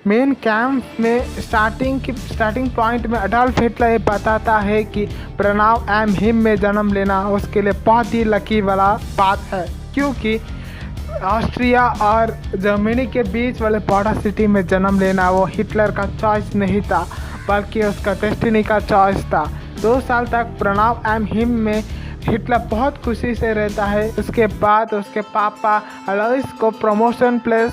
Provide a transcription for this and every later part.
Main camp में starting point में Adolf Hitler ये बताता है कि प्रणव एम हिम में जन्म लेना उसके लिए बहुत ही लकी वाला बात है, क्योंकि ऑस्ट्रिया और जर्मनी के बीच वाले बॉर्डर सिटी में जन्म लेना वो हिटलर का चॉइस नहीं था, बल्कि उसका डेस्टिनी का चॉइस था। 2 साल तक प्रणव एम हिम में हिटलर बहुत खुशी से रहता है। उसके बाद उसके पापा अलोइस को प्रमोशन प्लस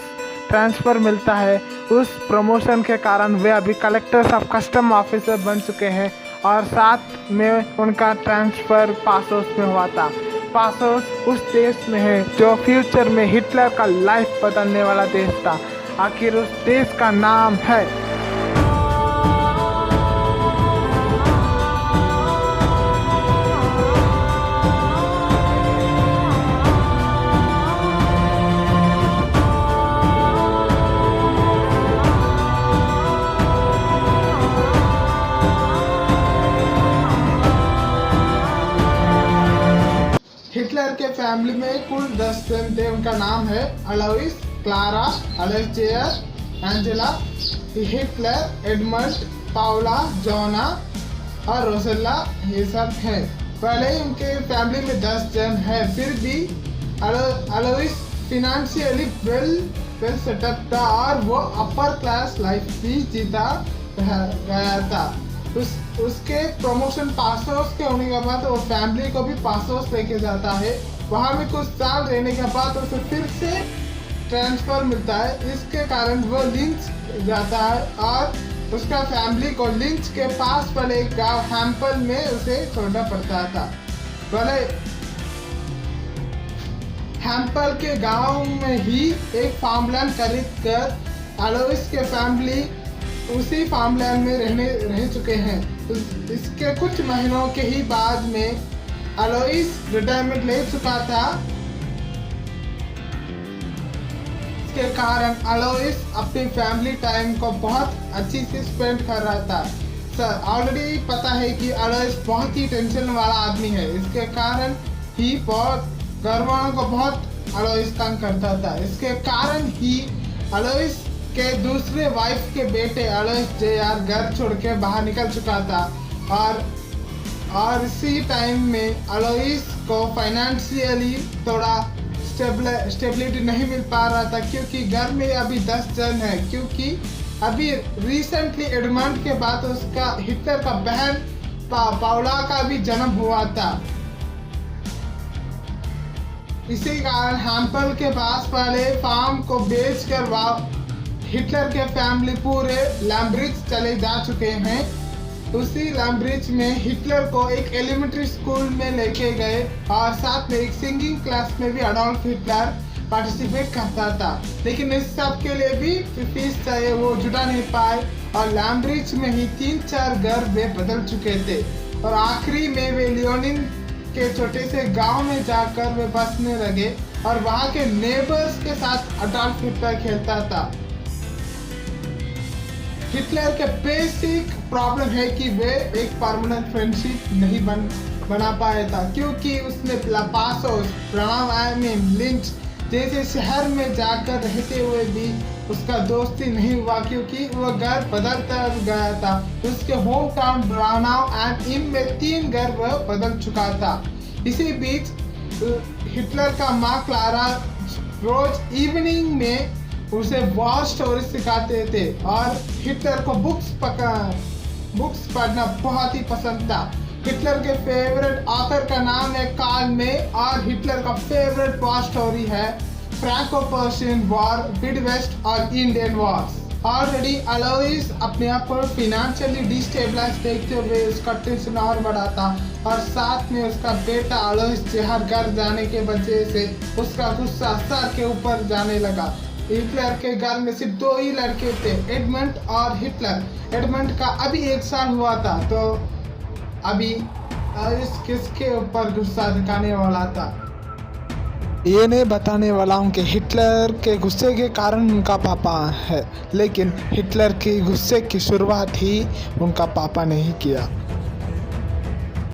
ट्रांसफ़र मिलता है। उस प्रमोशन के कारण वे अभी कलेक्टर्स ऑफ कस्टम ऑफिसर बन चुके हैं और साथ में उनका ट्रांसफ़र पासोस में हुआ था। पासोस उस देश में है जो फ्यूचर में हिटलर का लाइफ बदलने वाला देश था। आखिर उस देश का नाम है हिटलर के फैमिली में कुल 10 जन थे। उनका नाम है अलोइस, क्लारा, अलेक्जेयर, एंजेला, हिटलर, एडमंड, पाउला, जोना और रोसेला, ये सब है। पहले ही उनके फैमिली में 10 जन है, फिर भी अलोइस फिनेंशियली वेल सेटअप था और वो अपर क्लास लाइफ भी जीता गया था। उसके प्रमोशन पासोस के होने के बाद वो फैमिली को भी पासोस लेके जाता है। वहाँ में कुछ साल रहने के बाद उसे फिर से ट्रांसफ़र मिलता है। इसके कारण वो लिंच जाता है और उसका फैमिली को लिंच के पास वाले एक गाँव हैम्पल में उसे छोड़ना पड़ता था। पहले हैम्पल के गांव में ही एक फार्मलैंड खरीद कर अलोइस के फैमिली उसी फार्मलैंड में रह चुके हैं। इसके कुछ महीनों के ही बाद में अलोइस रिटायरमेंट ले चुका था। इसके कारण अलोइस अपनी फैमिली टाइम को बहुत अच्छी से स्पेंड कर रहा था। ऑलरेडी पता है कि अलोइस बहुत ही टेंशन वाला आदमी है। इसके कारण ही बहुत घरवालों को बहुत अलोइस तंग करता था। इसके कारण ही अलोइस के दूसरे वाइफ के बेटे अलोइस जेआर घर छोड़ के बाहर निकल चुका था और इसी टाइम में अलोइस को फाइनेंशियली थोड़ा स्टेबिलिटी नहीं मिल पा रहा था, क्योंकि घर में अभी 10 जन है। क्योंकि अभी रिसेंटली एडमंड के बाद उसका हिटलर का बहन पाउला का भी जन्म हुआ था। इसी कारण हैम्पल के पास वाले फार्म को बेचकर हिटलर के फैमिली पूरे लैम्ब्रिज चले जा चुके हैं। उसी लैम्ब्रिज में हिटलर को एक एलिमेंट्री स्कूल में लेके गए और साथ में एक सिंगिंग क्लास में भी अडॉल्फ हिटलर पार्टिसिपेट करता था। लेकिन इस सब के लिए भी फीस चाहिए, वो जुटा नहीं पाए और लैम्ब्रिज में ही 3-4 घर वे बदल चुके थे और आखिरी में वे लियोनिन के छोटे से गांव में जाकर वे बसने लगे और वहाँ के नेबर्स के साथ अडॉल्फ हिटलर खेलता था। हिटलर के बेसिक प्रॉब्लम है कि वे एक परमानेंट फ्रेंडशिप नहीं बना पाया था, क्योंकि उसने पासोस, प्रणव एम लिंच जैसे शहर में जाकर रहते हुए भी उसका दोस्ती नहीं हुआ, क्योंकि वह घर बदलता गया था। उसके होम टाउन प्रणव एम में 3 घर वह बदल चुका था। इसी बीच हिटलर का माँ क्लारा रोज इवनिंग में उसे वॉर स्टोरी सिखाते थे और हिटलर को बुक्स पढ़ना बहुत ही पसंद था। हिटलर के फेवरेट ऑथर का नाम है कार्ल मे और हिटलर का फेवरेट वॉर स्टोरी है फ्रैंको-पर्शियन वॉर, मिडवेस्ट और इंडियन वॉर्स। ऑलरेडी अलोइस अपने आप को फिनेंशियली डिस्टेबलाइज देखते हुए उसका टेंशन और बढ़ा था और साथ में उसका बेटा अलोइस जेहर घर जाने के वजह से उसका गुस्सा सर के ऊपर जाने लगा। हिटलर के घर में सिर्फ 2 ही लड़के थे, एडमंड और हिटलर। एडमंड का अभी 1 साल हुआ था, तो अभी किसके ऊपर गुस्सा दिखाने वाला था ये नहीं बताने वाला हूँ कि हिटलर के गुस्से के कारण उनका पापा है, लेकिन हिटलर के गुस्से की शुरुआत ही उनका पापा ने ही किया।